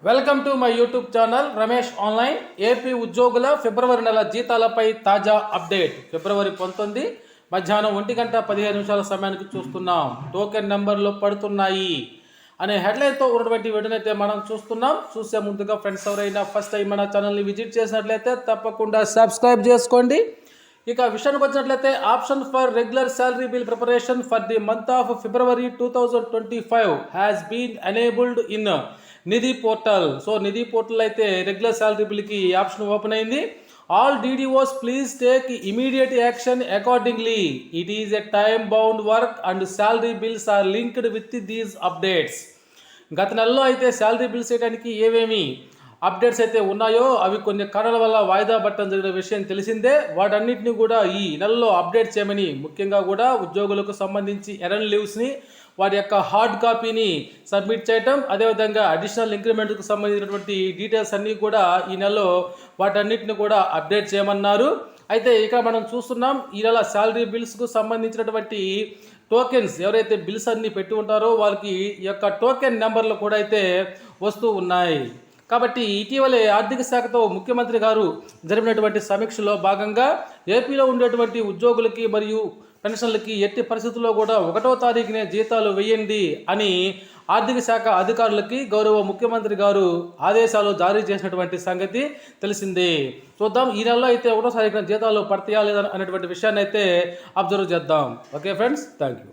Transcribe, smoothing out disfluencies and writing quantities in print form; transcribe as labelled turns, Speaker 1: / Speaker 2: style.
Speaker 1: Welcome to my YouTube channel Ramesh online. AP ఉద్యోగుల ఫిబ్రవరి నెల జీతాలపై తాజా అప్డేట్. ఫిబ్రవరి 19 మధ్యాహ్నం 1:15 సమయానికి చూస్తున్నాం. టోకెన్ నెంబర్లు పడుతున్నాయి అనే హెడ్లైన్తో ఉన్నటువంటి వీడియోనైతే మనం చూస్తున్నాం. చూసే ముందుగా ఫ్రెండ్స్ ఎవరైనా ఫస్ట్ టైం మన ఛానల్ని విజిట్ చేసినట్లయితే తప్పకుండా సబ్స్క్రైబ్ చేసుకోండి. ఇక విషయానికి వచ్చినట్లయితే option for regular salary bill preparation for the month of February 2025 has been enabled in Nidhi portal. So Nidhi portal అయితే రెగ్యులర్ శాలరీ బిల్కి ఆప్షన్ ఓపెన్ అయింది. All DDOs please take immediate action accordingly. It is a time bound work and salary bills are linked with these updates. గత నెలలో అయితే salary bills చేయడానికి ఏమేమి updates అయితే ఉన్నాయో అవి కొన్ని కారణాల వల్ల వాయిదా పట్టడం జరిగిన విషయం తెలిసిందే. వాటన్నిటిని కూడా ఈ నెలలో అప్డేట్ చేయమని, ముఖ్యంగా కూడా ఉద్యోగులకు సంబంధించి ఎర్న్ లీవ్స్ని వాటి యొక్క హార్డ్ కాపీని సబ్మిట్ చేయటం, అదేవిధంగా అడిషనల్ ఇంక్రిమెంట్కు సంబంధించినటువంటి డీటెయిల్స్ అన్నీ కూడా ఈ నెలలో వాటన్నిటిని కూడా అప్డేట్ చేయమన్నారు. అయితే ఇక్కడ మనం చూస్తున్నాం, ఈ నెల శాలరీ బిల్స్కు సంబంధించినటువంటి టోకెన్స్ ఎవరైతే బిల్స్ అన్నీ పెట్టి ఉంటారో వాళ్ళకి ఈ యొక్క టోకెన్ నెంబర్లు కూడా అయితే వస్తూ ఉన్నాయి. కాబట్టి ఇటీవలే ఆర్థిక శాఖతో ముఖ్యమంత్రి గారు జరిపినటువంటి సమీక్షలో భాగంగా ఏపీలో ఉండేటువంటి ఉద్యోగులకి మరియు పెన్షన్లకి ఎట్టి పరిస్థితుల్లో కూడా 1వ తారీఖునే జీతాలు వేయండి అని ఆర్థిక శాఖ అధికారులకి గౌరవ ముఖ్యమంత్రి గారు ఆదేశాలు జారీ చేసినటువంటి సంగతి తెలిసిందే. చూద్దాం ఈ నెలలో అయితే 1వ తారీఖున జీతాలు పడతాయా లేదా అనేటువంటి విషయాన్ని అయితే అబ్జర్వ్ చేద్దాం. Okay friends, thank you.